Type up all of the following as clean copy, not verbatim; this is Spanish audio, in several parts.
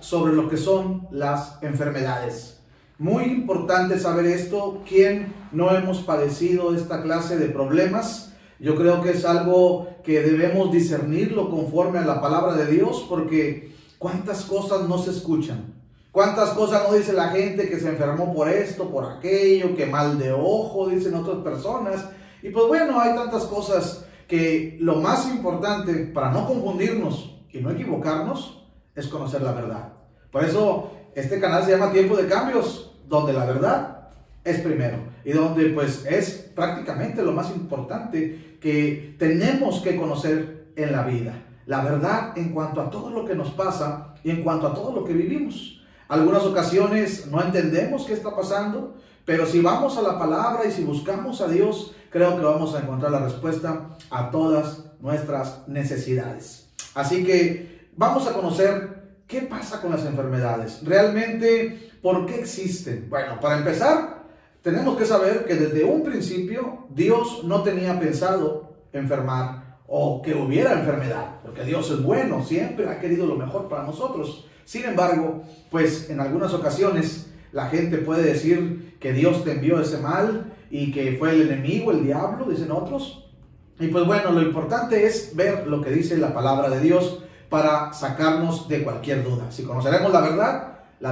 sobre lo que son las enfermedades. Muy importante saber esto. ¿Quién no hemos padecido esta clase de problemas? Yo creo que es algo que debemos discernirlo conforme a la palabra de Dios, porque cuántas cosas no se escuchan. ¿Cuántas cosas no dice la gente que se enfermó por esto, por aquello, que mal de ojo, dicen otras personas? Y pues bueno, hay tantas cosas que lo más importante para no confundirnos y no equivocarnos es conocer la verdad. Por eso este canal se llama Tiempo de Cambios, donde la verdad es primero y donde pues es prácticamente lo más importante que tenemos que conocer en la vida. La verdad en cuanto a todo lo que nos pasa y en cuanto a todo lo que vivimos. Algunas ocasiones no entendemos qué está pasando, pero si vamos a la palabra y si buscamos a Dios, creo que vamos a encontrar la respuesta a todas nuestras necesidades. Así que vamos a conocer qué pasa con las enfermedades. Realmente, ¿por qué existen? Bueno, para empezar, tenemos que saber que desde un principio Dios no tenía pensado enfermar o que hubiera enfermedad, porque Dios es bueno, siempre ha querido lo mejor para nosotros. Sin embargo, pues en algunas ocasiones la gente puede decir que Dios te envió ese mal y que fue el enemigo, el diablo, dicen otros. Y pues bueno, lo importante es ver lo que dice la palabra de Dios para sacarnos de cualquier duda. Si conoceremos la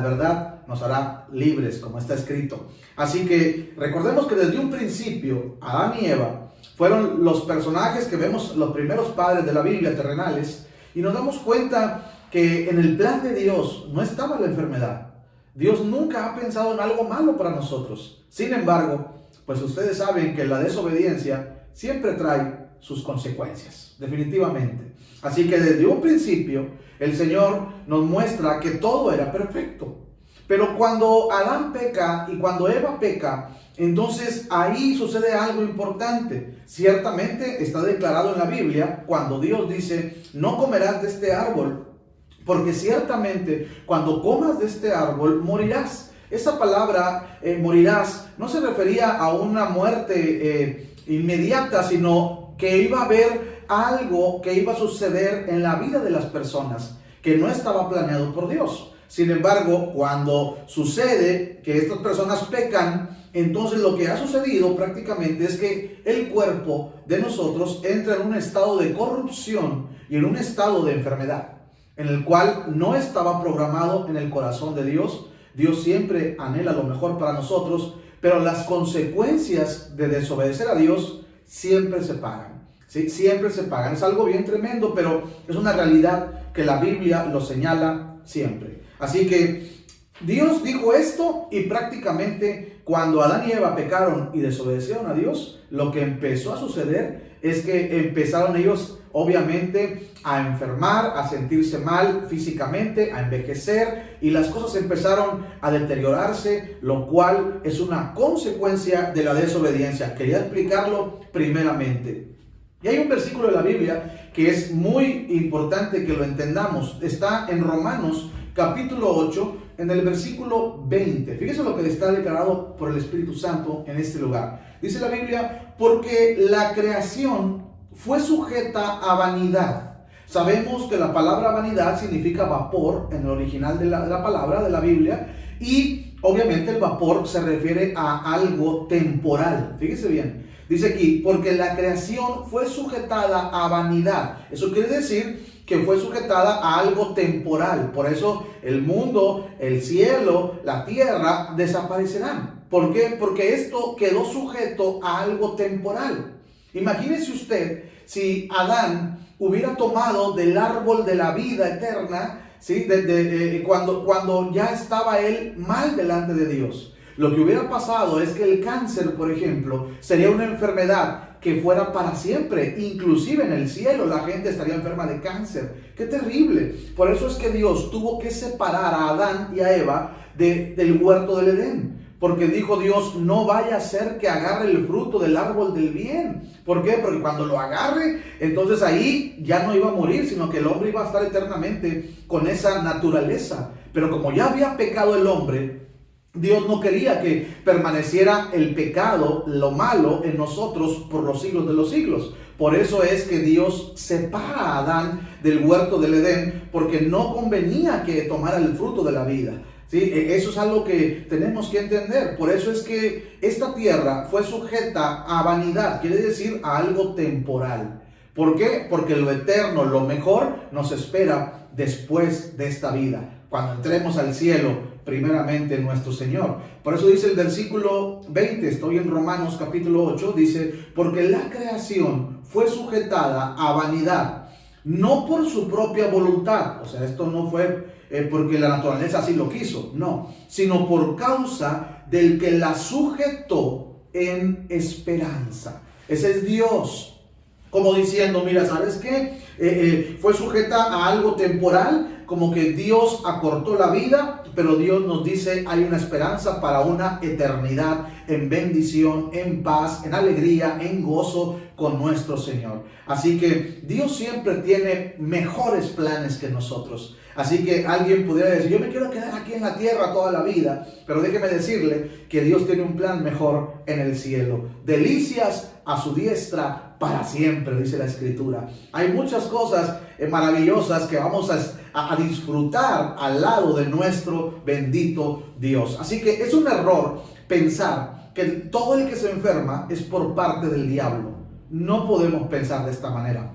verdad nos hará libres, como está escrito. Así que recordemos que desde un principio Adán y Eva fueron los personajes que vemos, los primeros padres de la Biblia terrenales, y nos damos cuenta que en el plan de Dios no estaba la enfermedad. Dios nunca ha pensado en algo malo para nosotros. Sin embargo, pues ustedes saben que la desobediencia siempre trae sus consecuencias, definitivamente. Así que desde un principio el Señor nos muestra que todo era perfecto. Pero cuando Adán peca y cuando Eva peca, entonces ahí sucede algo importante. Ciertamente está declarado en la Biblia cuando Dios dice: no comerás de este árbol, porque ciertamente cuando comas de este árbol morirás. Esa palabra morirás no se refería a una muerte inmediata, sino que iba a haber algo que iba a suceder en la vida de las personas que no estaba planeado por Dios. Sin embargo, cuando sucede que estas personas pecan, entonces lo que ha sucedido prácticamente es que el cuerpo de nosotros entra en un estado de corrupción y en un estado de enfermedad, en el cual no estaba programado en el corazón de Dios. Dios siempre anhela lo mejor para nosotros, pero las consecuencias de desobedecer a Dios siempre se pagan. ¿Sí? Siempre se pagan. Es algo bien tremendo, pero es una realidad que la Biblia lo señala siempre. Así que Dios dijo esto y prácticamente cuando Adán y Eva pecaron y desobedecieron a Dios, lo que empezó a suceder es que empezaron ellos obviamente a enfermar, a sentirse mal físicamente, a envejecer, y las cosas empezaron a deteriorarse, lo cual es una consecuencia de la desobediencia. Quería explicarlo primeramente. Y hay un versículo de la Biblia que es muy importante que lo entendamos. Está en Romanos capítulo 8, en el versículo 20. Fíjese lo que está declarado por el Espíritu Santo en este lugar. Dice la Biblia: porque la creación fue sujeta a vanidad. Sabemos que la palabra vanidad significa vapor en el original de la palabra de la Biblia, y obviamente el vapor se refiere a algo temporal. Fíjese bien, dice aquí: porque la creación fue sujetada a vanidad. Eso quiere decir que fue sujetada a algo temporal. Por eso el mundo, el cielo, la tierra desaparecerán. ¿Por qué? Porque esto quedó sujeto a algo temporal. Imagínese usted si Adán hubiera tomado del árbol de la vida eterna, ¿sí? Cuando ya estaba él mal delante de Dios. Lo que hubiera pasado es que el cáncer, por ejemplo, sería una enfermedad que fuera para siempre. Inclusive en el cielo la gente estaría enferma de cáncer. ¡Qué terrible! Por eso es que Dios tuvo que separar a Adán y a Eva del huerto del Edén. Porque dijo Dios: no vaya a ser que agarre el fruto del árbol del bien. ¿Por qué? Porque cuando lo agarre, entonces ahí ya no iba a morir, sino que el hombre iba a estar eternamente con esa naturaleza. Pero como ya había pecado el hombre, Dios no quería que permaneciera el pecado, lo malo, en nosotros por los siglos de los siglos. Por eso es que Dios separa a Adán del huerto del Edén, porque no convenía que tomara el fruto de la vida. ¿Sí? Eso es algo que tenemos que entender. Por eso es que esta tierra fue sujeta a vanidad, quiere decir a algo temporal. ¿Por qué? Porque lo eterno, lo mejor, nos espera después de esta vida, cuando entremos al cielo, primeramente nuestro Señor. Por eso dice el versículo 20, estoy en Romanos capítulo 8, dice, porque la creación fue sujetada a vanidad, no por su propia voluntad. O sea, esto no fue porque la naturaleza así lo quiso, no, sino por causa del que la sujetó en esperanza. Ese es Dios. Como diciendo, mira, ¿sabes qué? Fue sujeta a algo temporal, como que Dios acortó la vida, pero Dios nos dice, hay una esperanza para una eternidad en bendición, en paz, en alegría, en gozo con nuestro Señor. Así que Dios siempre tiene mejores planes que nosotros. Así que alguien pudiera decir, yo me quiero quedar aquí en la tierra toda la vida, pero déjeme decirle que Dios tiene un plan mejor en el cielo. Delicias a su diestra para siempre, dice la Escritura. Hay muchas cosas maravillosas que vamos a disfrutar al lado de nuestro bendito Dios. Así que es un error pensar que todo el que se enferma es por parte del diablo. No podemos pensar de esta manera,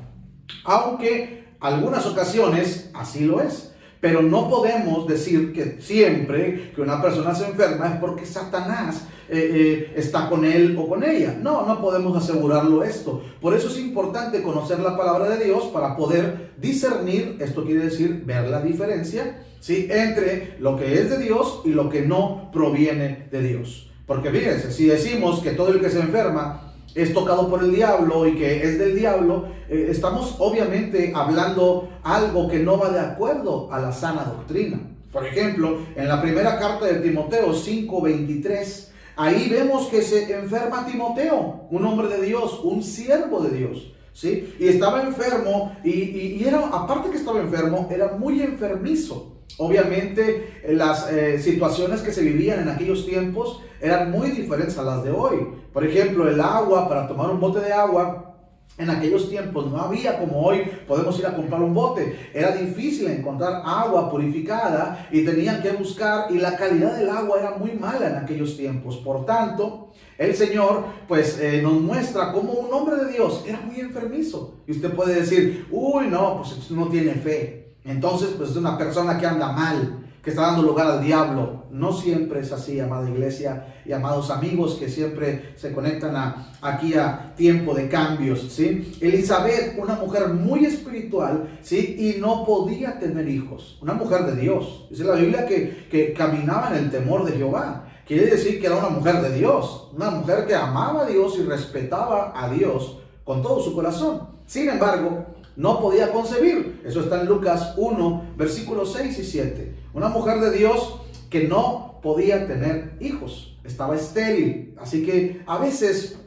aunque algunas ocasiones así lo es. Pero no podemos decir que siempre que una persona se enferma es porque Satanás está con él o con ella. No, no podemos asegurarlo esto. Por eso es importante conocer la palabra de Dios para poder discernir, esto quiere decir ver la diferencia, ¿sí?, entre lo que es de Dios y lo que no proviene de Dios. Porque fíjense, si decimos que todo el que se enferma es tocado por el diablo y que es del diablo, estamos obviamente hablando algo que no va de acuerdo a la sana doctrina. Por ejemplo, en la primera carta de Timoteo 5:23, ahí vemos que se enferma Timoteo, un hombre de Dios, un siervo de Dios, ¿sí? Y estaba enfermo y era, aparte que estaba enfermo, era muy enfermizo. Obviamente las situaciones que se vivían en aquellos tiempos eran muy diferentes a las de hoy. Por ejemplo, el agua, para tomar un bote de agua, en aquellos tiempos no había como hoy podemos ir a comprar un bote. Era difícil encontrar agua purificada y tenían que buscar, y la calidad del agua era muy mala en aquellos tiempos. Por tanto, el Señor pues nos muestra cómo un hombre de Dios era muy enfermizo. Y usted puede decir, uy, no, pues usted no tiene fe. Entonces, pues es una persona que anda mal, que está dando lugar al diablo. No siempre es así, amada iglesia y amados amigos que siempre se conectan aquí a tiempo de cambios, ¿sí? Elizabeth, una mujer muy espiritual, ¿sí?, y no podía tener hijos. Una mujer de Dios. Dice la Biblia que caminaba en el temor de Jehová. Quiere decir que era una mujer de Dios, una mujer que amaba a Dios y respetaba a Dios con todo su corazón. Sin embargo, no podía concebir. Eso está en Lucas 1, versículos 6 y 7. Una mujer de Dios que no podía tener hijos. Estaba estéril. Así que a veces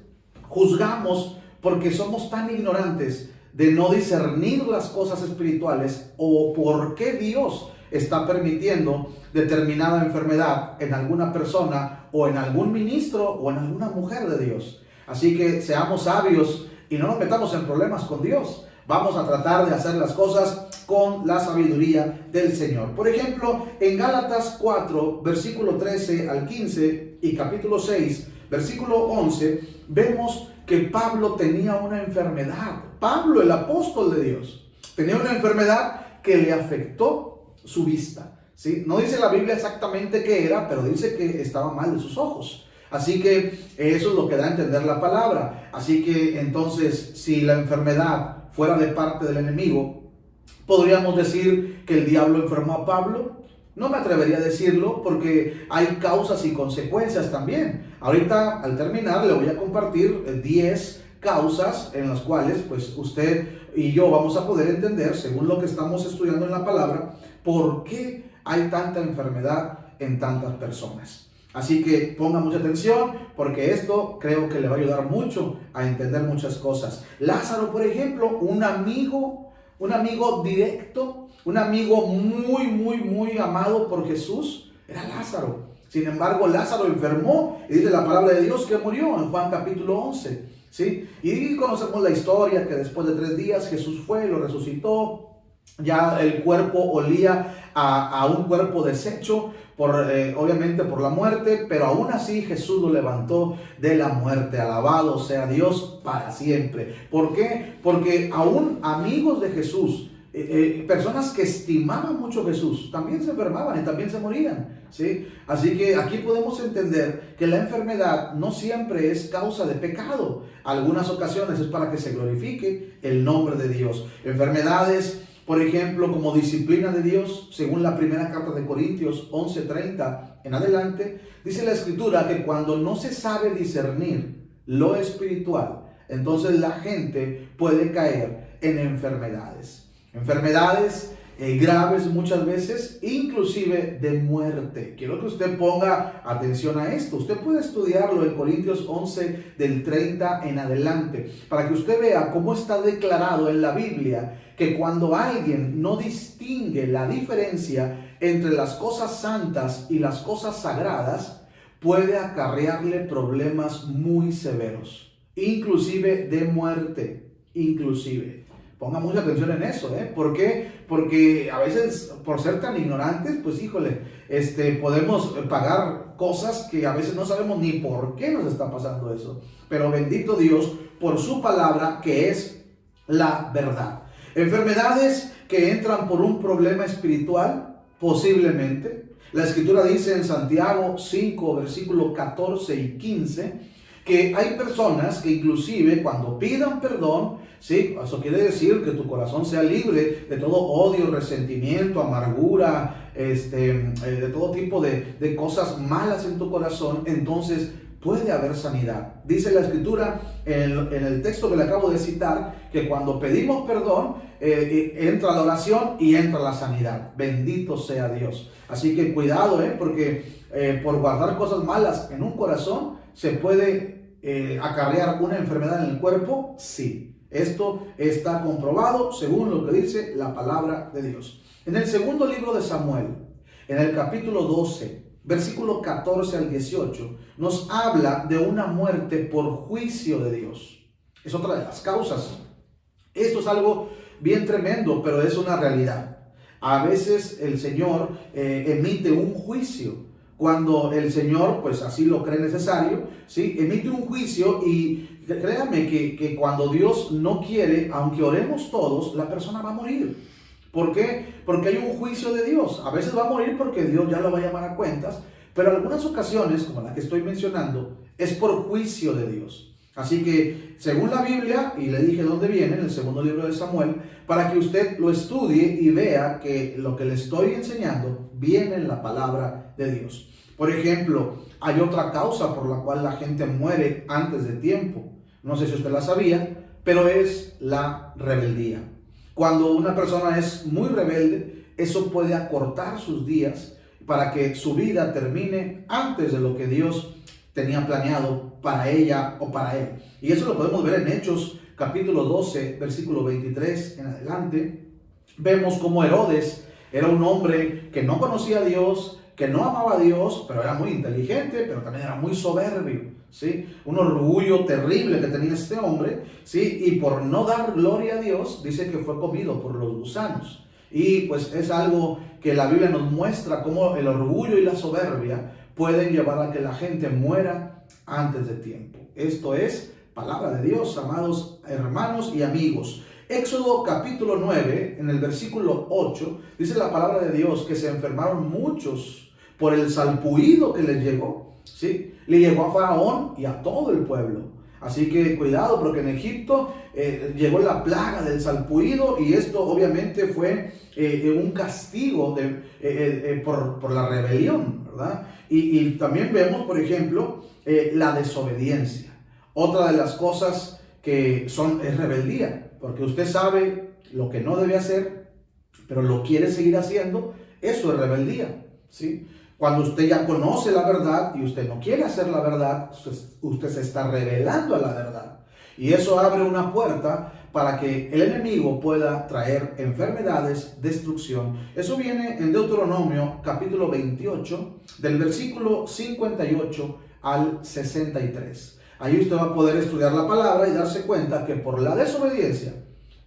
juzgamos porque somos tan ignorantes de no discernir las cosas espirituales o por qué Dios está permitiendo determinada enfermedad en alguna persona o en algún ministro o en alguna mujer de Dios. Así que seamos sabios y no nos metamos en problemas con Dios. Vamos a tratar de hacer las cosas con la sabiduría del Señor. Por ejemplo, en Gálatas 4, versículo 13 al 15 y capítulo 6, versículo 11, vemos que Pablo tenía una enfermedad. Pablo, el apóstol de Dios, tenía una enfermedad que le afectó su vista, ¿sí? No dice la Biblia exactamente qué era, pero dice que estaba mal de sus ojos. Así que eso es lo que da a entender la palabra. Así que entonces, si la enfermedad fuera de parte del enemigo, ¿podríamos decir que el diablo enfermó a Pablo? No me atrevería a decirlo porque hay causas y consecuencias también. Ahorita, al terminar, le voy a compartir 10 causas en las cuales pues usted y yo vamos a poder entender, según lo que estamos estudiando en la palabra, por qué hay tanta enfermedad en tantas personas. Así que ponga mucha atención porque esto creo que le va a ayudar mucho a entender muchas cosas. Lázaro, por ejemplo, un amigo directo, un amigo muy amado por Jesús, era Lázaro. Sin embargo, Lázaro enfermó y dice la palabra de Dios que murió en Juan capítulo 11. ¿sí? Y conocemos la historia que después de 3 días Jesús fue, lo resucitó. Ya el cuerpo olía a un cuerpo deshecho, obviamente por la muerte, pero aún así Jesús lo levantó de la muerte. Alabado sea Dios para siempre. ¿Por qué? Porque aún amigos de Jesús, personas que estimaban mucho a Jesús, también se enfermaban y también se morían, ¿sí? Así que aquí podemos entender que la enfermedad no siempre es causa de pecado. Algunas ocasiones es para que se glorifique el nombre de Dios. Enfermedades, por ejemplo, como disciplina de Dios, según la primera carta de Corintios 11:30 en adelante, dice la Escritura que cuando no se sabe discernir lo espiritual, entonces la gente puede caer en enfermedades. Enfermedades graves muchas veces, inclusive de muerte. Quiero que usted ponga atención a esto. Usted puede estudiarlo en Corintios 11 del 30 en adelante, para que usted vea cómo está declarado en la Biblia que cuando alguien no distingue la diferencia entre las cosas santas y las cosas sagradas, puede acarrearle problemas muy severos, inclusive de muerte, inclusive. Ponga mucha atención en eso, ¿eh? ¿Por qué? Porque a veces, por ser tan ignorantes, pues híjole, podemos pagar cosas que a veces no sabemos ni por qué nos está pasando eso. Pero bendito Dios por su palabra, que es la verdad. Enfermedades que entran por un problema espiritual, posiblemente. La Escritura dice en Santiago 5, versículos 14 y 15, que hay personas que inclusive cuando pidan perdón, ¿sí? Eso quiere decir que tu corazón sea libre de todo odio, resentimiento, amargura, de todo tipo de cosas malas en tu corazón, entonces puede haber sanidad. Dice la Escritura en el texto que le acabo de citar, que cuando pedimos perdón, entra la oración y entra la sanidad. Bendito sea Dios. Así que cuidado, porque por guardar cosas malas en un corazón, se puede acarrear una enfermedad en el cuerpo. Sí, esto está comprobado según lo que dice la palabra de Dios. En el segundo libro de Samuel, en el capítulo 12, versículo 14 al 18, nos habla de una muerte por juicio de Dios. Es otra de las causas. Esto es algo bien tremendo, pero es una realidad. A veces el Señor emite un juicio. Cuando el Señor, pues así lo cree necesario, ¿sí? Emite un juicio y créanme que cuando Dios no quiere, aunque oremos todos, la persona va a morir. ¿Por qué? Porque hay un juicio de Dios. A veces va a morir porque Dios ya lo va a llamar a cuentas, pero en algunas ocasiones, como la que estoy mencionando, es por juicio de Dios. Así que, según la Biblia, y le dije dónde viene, en el segundo libro de Samuel, para que usted lo estudie y vea que lo que le estoy enseñando viene en la palabra de Dios. Por ejemplo, hay otra causa por la cual la gente muere antes de tiempo. No sé si usted la sabía, pero es la rebeldía. Cuando una persona es muy rebelde, eso puede acortar sus días para que su vida termine antes de lo que Dios tenía planeado para ella o para él. Y eso lo podemos ver en Hechos capítulo 12, versículo 23 en adelante. Vemos cómo Herodes era un hombre que no conocía a Dios, que no amaba a Dios, pero era muy inteligente, pero también era muy soberbio, ¿sí? Un orgullo terrible que tenía este hombre, ¿sí? Y por no dar gloria a Dios, dice que fue comido por los gusanos. Y pues es algo que la Biblia nos muestra cómo el orgullo y la soberbia pueden llevar a que la gente muera antes de tiempo. Esto es palabra de Dios, amados hermanos y amigos. Éxodo capítulo 9, en el versículo 8, dice la palabra de Dios que se enfermaron muchos por el salpuido que les llegó, ¿sí? Le llegó a Faraón y a todo el pueblo. Así que cuidado, porque en Egipto llegó la plaga del salpuido y esto obviamente fue un castigo por la rebelión, ¿verdad? Y también vemos, por ejemplo, la desobediencia. Otra de las cosas que es rebeldía, porque usted sabe lo que no debe hacer, pero lo quiere seguir haciendo. Eso es rebeldía, ¿sí? Cuando usted ya conoce la verdad y usted no quiere hacer la verdad, usted se está rebelando a la verdad. Y eso abre una puerta para que el enemigo pueda traer enfermedades, destrucción. Eso viene en Deuteronomio capítulo 28, del versículo 58 al 63. Ahí usted va a poder estudiar la palabra y darse cuenta que por la desobediencia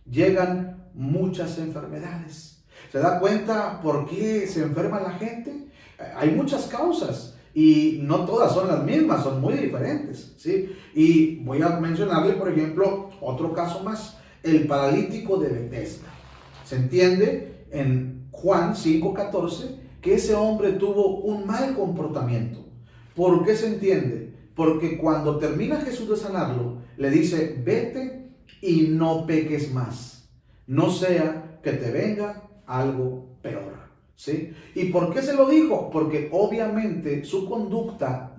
llegan muchas enfermedades. ¿Se da cuenta por qué se enferma la gente? Hay muchas causas y no todas son las mismas, son muy diferentes, ¿sí? Y voy a mencionarle, por ejemplo, otro caso más, el paralítico de Betesda. Se entiende en Juan 5:14 que ese hombre tuvo un mal comportamiento. ¿Por qué se entiende? Porque cuando termina Jesús de sanarlo, le dice, vete y no peques más, no sea que te venga algo peor, ¿sí? ¿Y por qué se lo dijo? Porque obviamente su conducta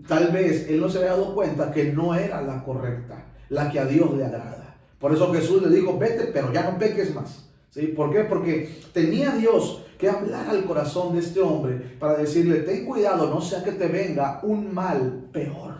tal vez él no se había dado cuenta que no era la correcta, la que a Dios le agrada. Por eso Jesús le dijo, vete, pero ya no peques más, ¿sí? ¿Por qué? Porque tenía Dios que hablar al corazón de este hombre para decirle, ten cuidado, no sea que te venga un mal peor.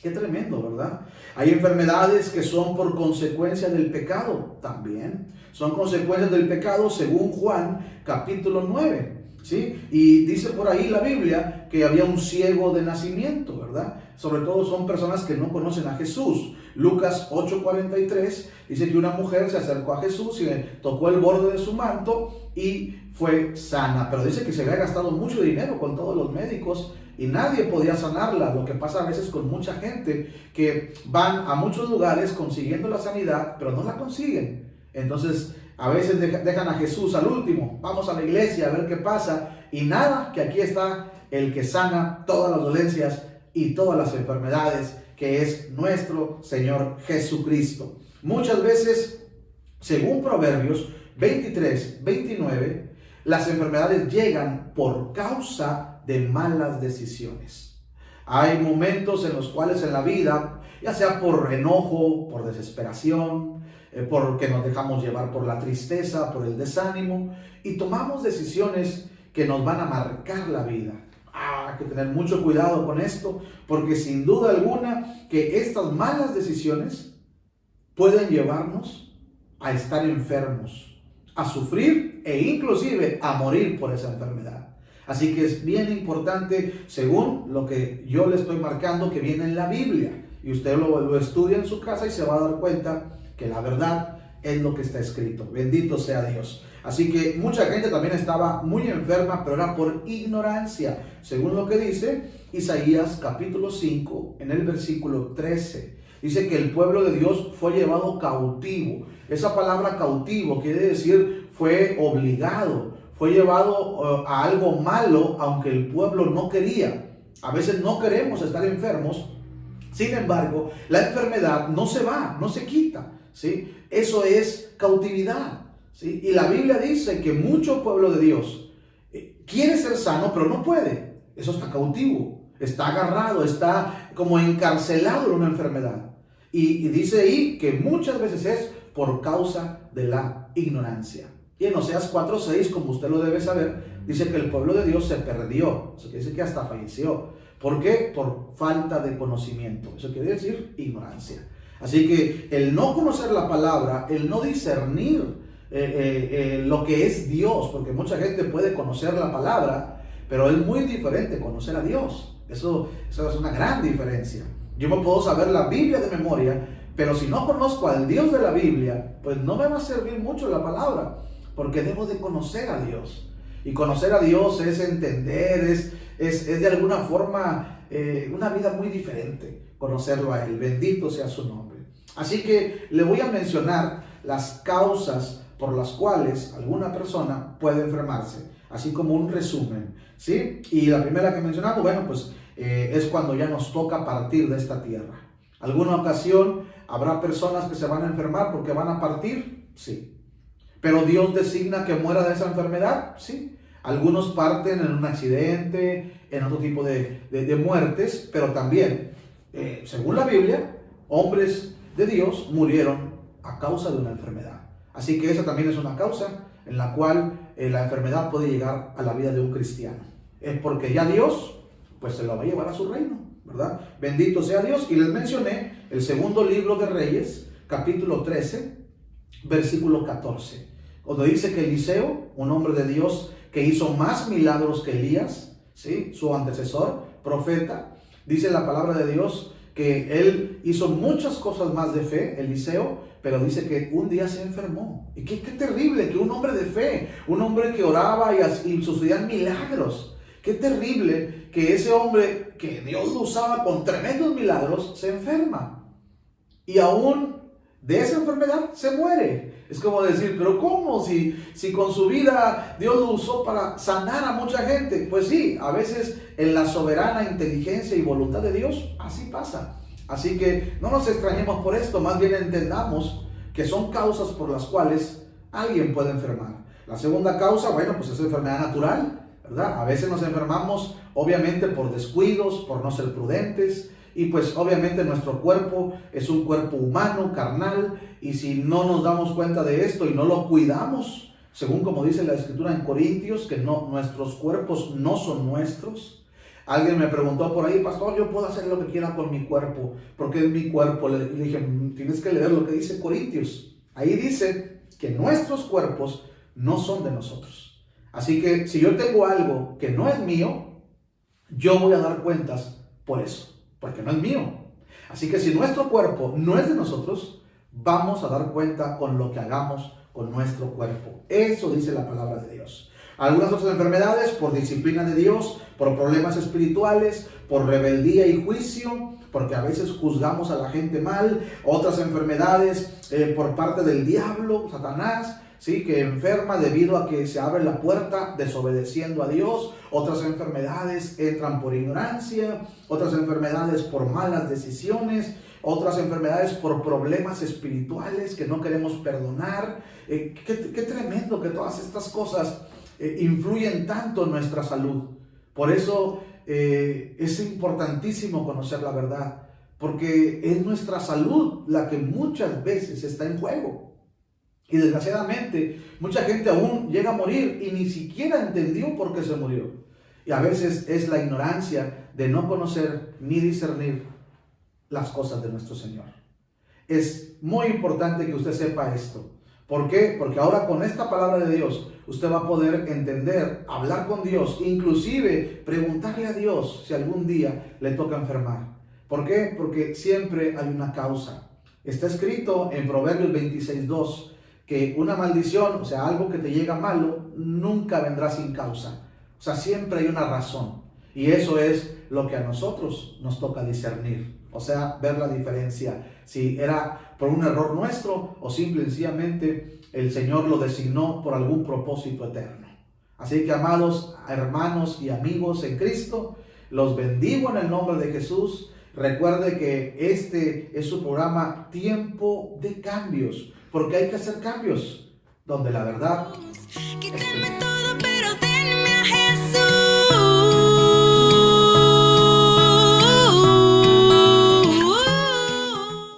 Qué tremendo, ¿verdad? Hay enfermedades que son por consecuencia del pecado también. Son consecuencias del pecado según Juan capítulo 9, ¿sí? Y dice por ahí la Biblia que había un ciego de nacimiento, ¿verdad? Sobre todo son personas que no conocen a Jesús. Lucas 8:43 dice que una mujer se acercó a Jesús y le tocó el borde de su manto y fue sana. Pero dice que se había gastado mucho dinero con todos los médicos y nadie podía sanarla. Lo que pasa a veces con mucha gente que van a muchos lugares consiguiendo la sanidad, pero no la consiguen. Entonces a veces dejan a Jesús al último. Vamos a la iglesia a ver qué pasa. Y nada, que aquí está el que sana todas las dolencias y todas las enfermedades, que es nuestro Señor Jesucristo. Muchas veces, según Proverbios 23:29, las enfermedades llegan por causa de malas decisiones. Hay momentos en los cuales en la vida, ya sea por enojo, por desesperación, porque nos dejamos llevar por la tristeza, por el desánimo, y tomamos decisiones que nos van a marcar la vida. Hay que tener mucho cuidado con esto, porque sin duda alguna que estas malas decisiones pueden llevarnos a estar enfermos, a sufrir e inclusive a morir por esa enfermedad. Así que es bien importante, según lo que yo le estoy marcando, que viene en la Biblia. Y usted lo estudia en su casa y se va a dar cuenta que la verdad es lo que está escrito. Bendito sea Dios. Así que mucha gente también estaba muy enferma, pero era por ignorancia, según lo que dice Isaías capítulo 5, en el versículo 13. Dice que el pueblo de Dios fue llevado cautivo. Esa palabra cautivo quiere decir fue obligado, fue llevado a algo malo, aunque el pueblo no quería. A veces no queremos estar enfermos, sin embargo, la enfermedad no se va, no se quita, ¿sí? Eso es cautividad. ¿Sí? Y la Biblia dice que mucho pueblo de Dios quiere ser sano, pero no puede. Eso está cautivo, está agarrado, está como encarcelado en una enfermedad. Y dice ahí que muchas veces es por causa de la ignorancia. Y en Oseas 4:6, como usted lo debe saber, dice que el pueblo de Dios se perdió. Eso quiere decir que hasta falleció. ¿Por qué? Por falta de conocimiento. Eso quiere decir ignorancia. Así que el no conocer la palabra, el no discernir lo que es Dios, porque mucha gente puede conocer la palabra, pero es muy diferente conocer a Dios. Eso es una gran diferencia. Yo me puedo saber la Biblia de memoria, pero si no conozco al Dios de la Biblia, pues no me va a servir mucho la palabra, porque debo de conocer a Dios. Y conocer a Dios es entender, es de alguna forma una vida muy diferente, conocerlo a Él. Bendito sea su nombre. Así que le voy a mencionar las causas por las cuales alguna persona puede enfermarse, así como un resumen, ¿sí? Y la primera que mencionamos, bueno, pues es cuando ya nos toca partir de esta tierra. ¿Alguna ocasión habrá personas que se van a enfermar porque van a partir? Sí. ¿Pero Dios designa que muera de esa enfermedad? Sí. Algunos parten en un accidente, en otro tipo de muertes, pero también, según la Biblia, hombres de Dios murieron a causa de una enfermedad. Así que esa también es una causa en la cual la enfermedad puede llegar a la vida de un cristiano. Es porque ya Dios, pues se lo va a llevar a su reino, ¿verdad? Bendito sea Dios. Y les mencioné el segundo libro de Reyes, capítulo 13, versículo 14. Donde dice que Eliseo, un hombre de Dios que hizo más milagros que Elías, ¿sí? Su antecesor, profeta, dice la palabra de Dios que él hizo muchas cosas más de fe, Eliseo, pero dice que un día se enfermó. Y qué terrible que un hombre de fe, un hombre que oraba y sucedían milagros. Qué terrible que ese hombre que Dios lo usaba con tremendos milagros se enferma. Y aún de esa enfermedad se muere. Es como decir, pero ¿cómo? Si con su vida Dios lo usó para sanar a mucha gente. Pues sí, a veces en la soberana inteligencia y voluntad de Dios, así pasa. Así que no nos extrañemos por esto, más bien entendamos que son causas por las cuales alguien puede enfermar. La segunda causa, bueno, pues es enfermedad natural, ¿verdad? A veces nos enfermamos obviamente por descuidos, por no ser prudentes. Y pues obviamente nuestro cuerpo es un cuerpo humano, carnal, y si no nos damos cuenta de esto y no lo cuidamos, según como dice la Escritura en Corintios, que no, nuestros cuerpos no son nuestros. Alguien me preguntó por ahí, pastor, yo puedo hacer lo que quiera con mi cuerpo, porque es mi cuerpo. Le dije, tienes que leer lo que dice Corintios. Ahí dice que nuestros cuerpos no son de nosotros. Así que si yo tengo algo que no es mío, yo voy a dar cuentas por eso, porque no es mío. Así que si nuestro cuerpo no es de nosotros, vamos a dar cuenta con lo que hagamos con nuestro cuerpo. Eso dice la palabra de Dios. Algunas otras enfermedades por disciplina de Dios, por problemas espirituales, por rebeldía y juicio, porque a veces juzgamos a la gente mal. Otras enfermedades por parte del diablo, Satanás, ¿sí? Que enferma debido a que se abre la puerta desobedeciendo a Dios. Otras enfermedades entran por ignorancia, otras enfermedades por malas decisiones, otras enfermedades por problemas espirituales que no queremos perdonar. Qué tremendo que todas estas cosas influyen tanto en nuestra salud. Por eso es importantísimo conocer la verdad, porque es nuestra salud la que muchas veces está en juego. Y desgraciadamente, mucha gente aún llega a morir y ni siquiera entendió por qué se murió. Y a veces es la ignorancia de no conocer ni discernir las cosas de nuestro Señor. Es muy importante que usted sepa esto. ¿Por qué? Porque ahora con esta palabra de Dios, usted va a poder entender, hablar con Dios, inclusive preguntarle a Dios si algún día le toca enfermar. ¿Por qué? Porque siempre hay una causa. Está escrito en Proverbios 26:2 que una maldición, o sea, algo que te llega malo, nunca vendrá sin causa. O sea, siempre hay una razón. Y eso es lo que a nosotros nos toca discernir. O sea, ver la diferencia. Si era por un error nuestro o simple y sencillamente el Señor lo designó por algún propósito eterno. Así que, amados hermanos y amigos en Cristo, los bendigo en el nombre de Jesús. Recuerde que este es su programa Tiempo de Cambios, porque hay que hacer cambios donde la verdad es